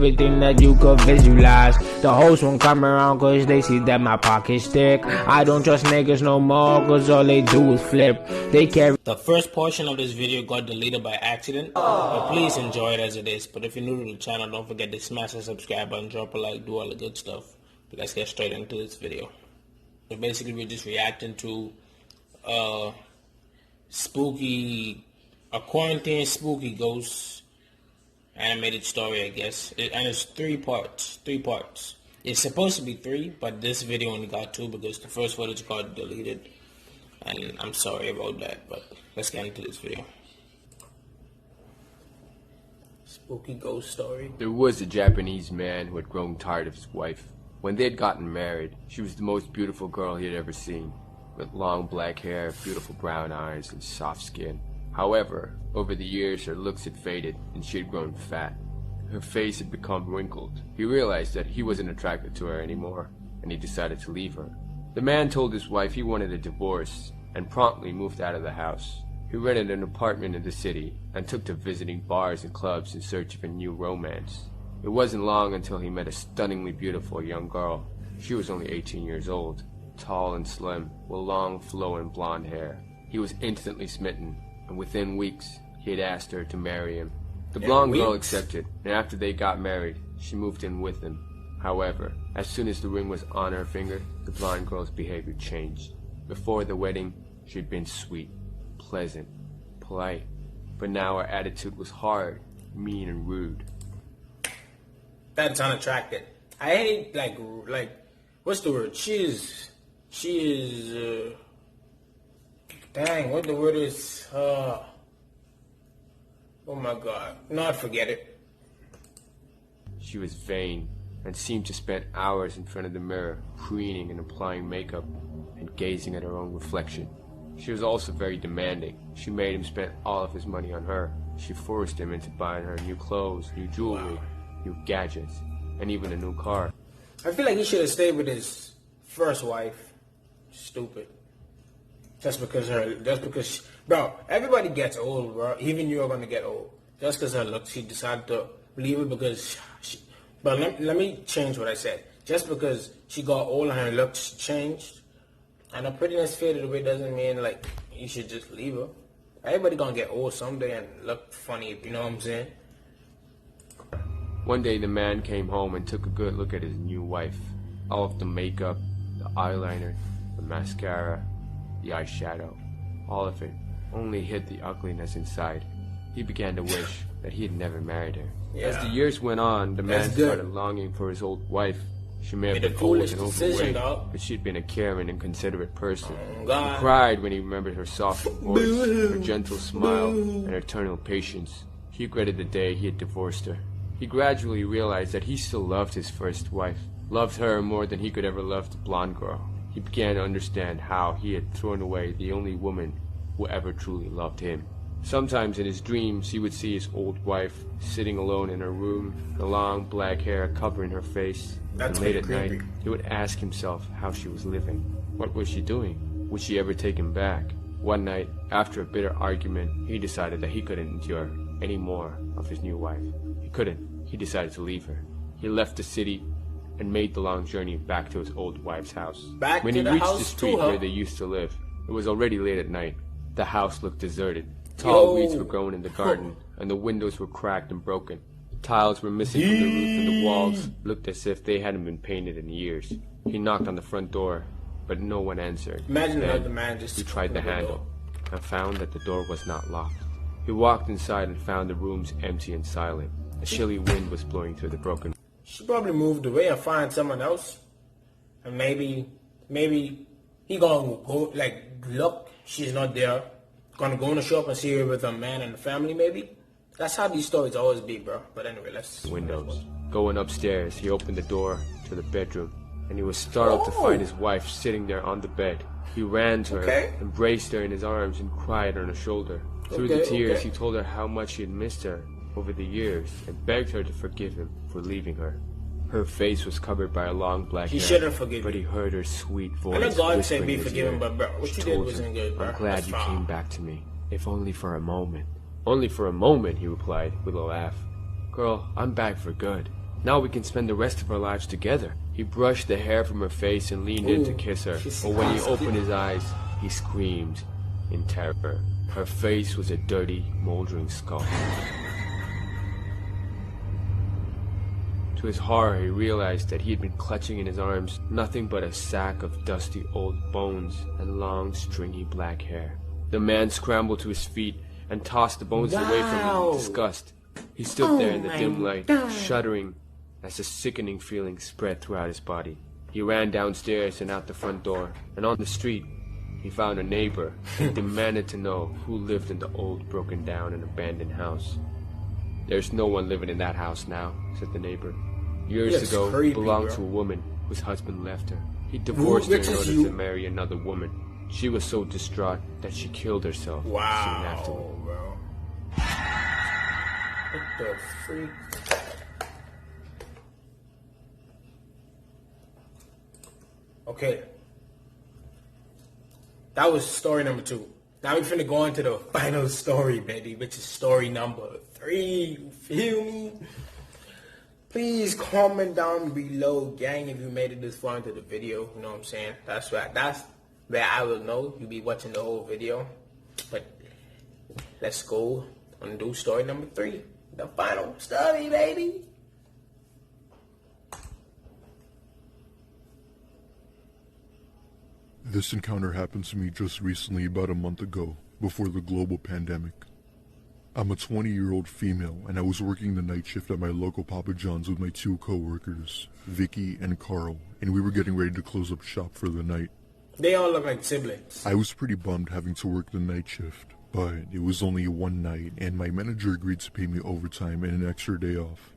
everything that you could visualize. The hoes won't come around cause they see that my pocket's thick. I don't trust niggas no more cause all they do is flip. They carry. The first portion of this video got deleted by accident, but please enjoy it as it is. But if you're new to the channel, don't forget to smash the subscribe button, drop a like, do all the good stuff. Let's get straight into this video. So basically we're just reacting to a quarantine spooky ghost animated story, I guess. And it's three parts. It's supposed to be 3, but this video only got 2 because the first footage got deleted. And I'm sorry about that, but let's get into this video. Spooky ghost story. There was a Japanese man who had grown tired of his wife. When they had gotten married, she was the most beautiful girl he had ever seen, with long black hair, beautiful brown eyes, and soft skin. However, over the years her looks had faded and she had grown fat. Her face had become wrinkled. He realized that he wasn't attracted to her anymore, and he decided to leave her. The man told his wife he wanted a divorce and promptly moved out of the house. He rented an apartment in the city and took to visiting bars and clubs in search of a new romance. It wasn't long until he met a stunningly beautiful young girl. She was only 18 years old, tall and slim, with long flowing blonde hair. He was instantly smitten, and within weeks he had asked her to marry him. The blonde girl accepted, and after they got married, she moved in with him. However, as soon as the ring was on her finger, the blonde girl's behavior changed. Before the wedding, she had been sweet, pleasant, polite, but now her attitude was hard, mean, and rude. That's unattractive. I hate like what's the word? She is dang, what the word is? Oh my god. No, forget it. She was vain and seemed to spend hours in front of the mirror, preening and applying makeup and gazing at her own reflection. She was also very demanding. She made him spend all of his money on her. She forced him into buying her new clothes, new jewelry, new gadgets, and even a new car. I feel like he should have stayed with his first wife. Stupid. Just because, bro, everybody gets old, bro. Even you are gonna get old. Just because her looks, she decided to leave it because but let me change what I said. Just because she got old and her looks changed and her prettiness faded away doesn't mean like you should just leave her. Everybody gonna get old someday and look funny, you know what I'm saying? One day the man came home and took a good look at his new wife. All of the makeup, the eyeliner, the mascara, the eyeshadow, all of it only hid the ugliness inside. He began to wish that he had never married her. Yeah. As the years went on, the man started longing for his old wife. She may have been old and overweight, but she'd been a caring and considerate person. He cried when he remembered her soft voice, her gentle smile, and her eternal patience. He regretted the day he had divorced her. He gradually realized that he still loved his first wife, loved her more than he could ever love the blonde girl. He began to understand how he had thrown away the only woman who ever truly loved him. Sometimes in his dreams he would see his old wife sitting alone in her room, the long black hair covering her face. And late at night he would ask himself how she was living. What was she doing? Would she ever take him back? One night, after a bitter argument, he decided that he couldn't endure any more of his new wife. He couldn't. He decided to leave her. He left the city and made the long journey back to his old wife's house. When he reached the street where they used to live, it was already late at night. The house looked deserted. Tall weeds were growing in the garden, and the windows were cracked and broken. Tiles were missing from the roof, and the walls looked as if they hadn't been painted in years. He knocked on the front door, but no one answered. Imagine the man just... He tried the handle and found that the door was not locked. He walked inside and found the rooms empty and silent. A chilly wind was blowing through the broken... She probably moved away and find someone else. And maybe he gonna go, like, look, she's not there. Gonna go in the shop and see her with a man and a family, maybe. That's how these stories always be, bro. But anyway, let's... Windows. Going upstairs, he opened the door to the bedroom, and he was startled to find his wife sitting there on the bed. He ran to her, embraced her in his arms, and cried on her shoulder. Through the tears, he told her how much he had missed her over the years, and begged her to forgive him for leaving her. Her face was covered by a long black hair. He shouldn't forgive but he heard her sweet voice. I know God said be forgiven, but bro, what you did wasn't good, bro. I'm glad you came back to me, if only for a moment. Only for a moment, he replied with a laugh. Girl, I'm back for good. Now we can spend the rest of our lives together. He brushed the hair from her face and leaned in to kiss her. But when he opened his eyes, he screamed in terror. Her face was a dirty, moldering skull. To his horror, he realized that he had been clutching in his arms nothing but a sack of dusty old bones and long, stringy black hair. The man scrambled to his feet and tossed the bones away from him in disgust. He stood there in the dim light, shuddering as a sickening feeling spread throughout his body. He ran downstairs and out the front door, and on the street, he found a neighbor and demanded to know who lived in the old, broken down and abandoned house. "There's no one living in that house now," said the neighbor. "Years ago, it belonged to a woman whose husband left her. He divorced her in order to marry another woman. She was so distraught that she killed herself soon afterward." Bro. What the freak? Okay. That was story number 2. Now we're finna go into the final story, baby, which is story number 3. You feel me? Please comment down below, gang, if you made it this far into the video. You know what I'm saying? That's where I will know you'll be watching the whole video. But let's go and do story number 3. The final story, baby. This encounter happened to me just recently, about a month ago, before the global pandemic. I'm a 20-year-old female, and I was working the night shift at my local Papa John's with my 2 co-workers, Vicky and Carl, and we were getting ready to close up shop for the night. They all look like siblings. I was pretty bummed having to work the night shift, but it was only one night, and my manager agreed to pay me overtime and an extra day off.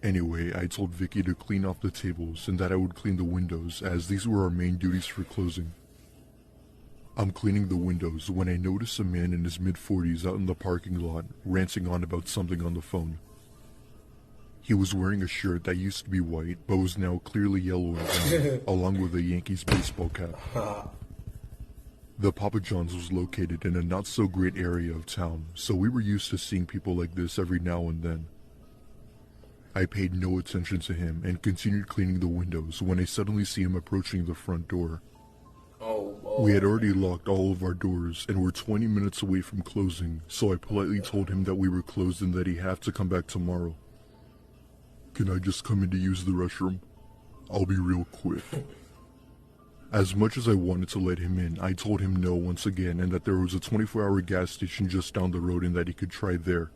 Anyway, I told Vicky to clean off the tables and that I would clean the windows, as these were our main duties for closing. I'm cleaning the windows when I notice a man in his mid-40s out in the parking lot, ranting on about something on the phone. He was wearing a shirt that used to be white, but was now clearly yellow and brown, along with a Yankees baseball cap. The Papa John's was located in a not-so-great area of town, so we were used to seeing people like this every now and then. I paid no attention to him and continued cleaning the windows when I suddenly see him approaching the front door. We had already locked all of our doors and were 20 minutes away from closing, so I politely told him that we were closed and that he'd have to come back tomorrow. "Can I just come in to use the restroom? I'll be real quick." As much as I wanted to let him in, I told him no once again and that there was a 24-hour gas station just down the road and that he could try there.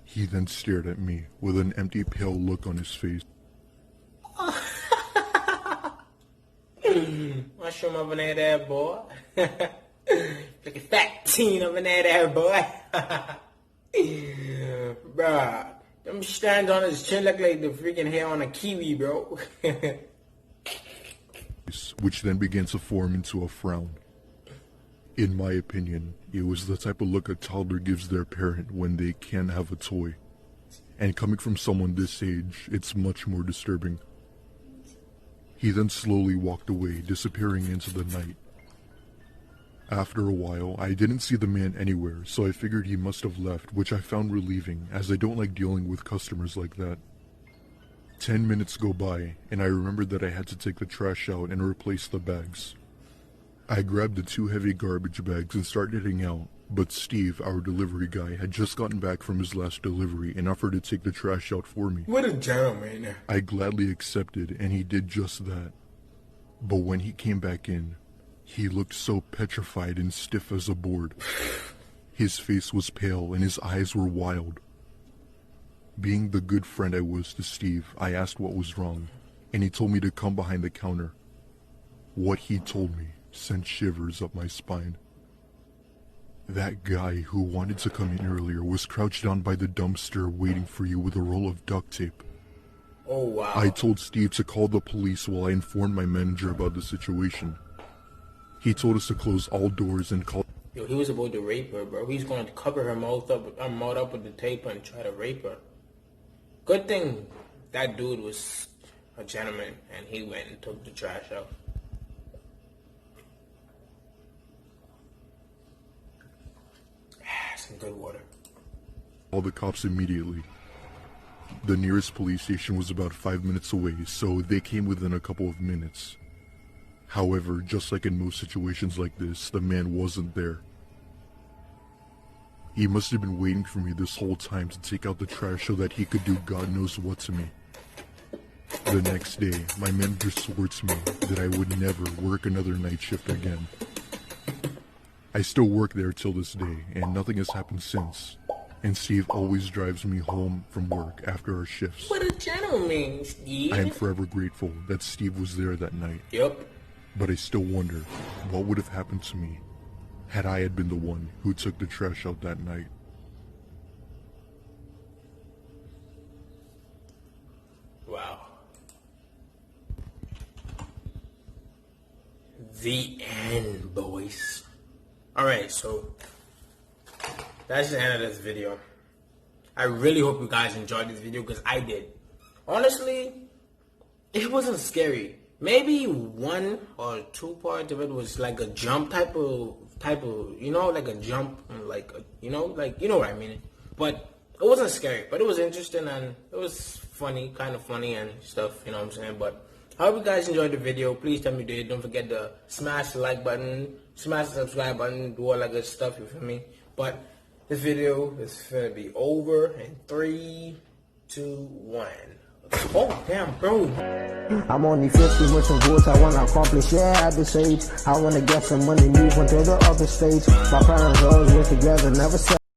He then stared at me with an empty, pale look on his face. Mushroom up in there, boy. Like a fat teen up in there, boy. Bruh, them strands on his chin look like the freaking hair on a kiwi, bro. Which then began to form into a frown. In my opinion, it was the type of look a toddler gives their parent when they can't have a toy. And coming from someone this age, it's much more disturbing. He then slowly walked away, disappearing into the night. After a while, I didn't see the man anywhere, so I figured he must have left, which I found relieving, as I don't like dealing with customers like that. 10 minutes go by, and I remembered that I had to take the trash out and replace the bags. I grabbed the 2 heavy garbage bags and started heading out, but Steve, our delivery guy, had just gotten back from his last delivery and offered to take the trash out for me. What a gentleman. I gladly accepted, and he did just that. But when he came back in, he looked so petrified and stiff as a board. His face was pale and his eyes were wild. Being the good friend I was to Steve, I asked what was wrong, and he told me to come behind the counter. What he told me sent shivers up my spine. That guy who wanted to come in earlier was crouched down by the dumpster waiting for you with a roll of duct tape. Oh, wow. I told Steve to call the police while I informed my manager about the situation. He told us to close all doors and call... Yo, he was about to rape her, bro. He's going to cover her mouth up with the tape and try to rape her. Good thing that dude was a gentleman and he went and took the trash out. Some good water. Call the cops immediately. The nearest police station was about 5 minutes away, so they came within a couple of minutes. However, just like in most situations like this, the man wasn't there. He must have been waiting for me this whole time to take out the trash so that he could do God knows what to me. The next day, my manager swore to me that I would never work another night shift again. I still work there till this day, and nothing has happened since. And Steve always drives me home from work after our shifts. What a gentleman, Steve. I am forever grateful that Steve was there that night. Yep. But I still wonder what would have happened to me had I had been the one who took the trash out that night. Wow. The end, boys. Alright, so that's the end of this video. I really hope you guys enjoyed this video because I did. Honestly, it wasn't scary. Maybe 1 or 2 parts of it was like a jump type of, you know, like a jump, like, you know what I mean. But it wasn't scary, but it was interesting and it was funny, kind of funny and stuff, you know what I'm saying. But I hope you guys enjoyed the video. Please tell me you did. Don't forget to smash the like button, smash the subscribe button, do all that good stuff, you feel me. But this video is gonna be over in 3, 2, 1. Oh, damn, bro. I'm only 50 with some goals I wanna accomplish, yeah, at this age. I wanna get some money, move on to the other stage. My parents always were together, never said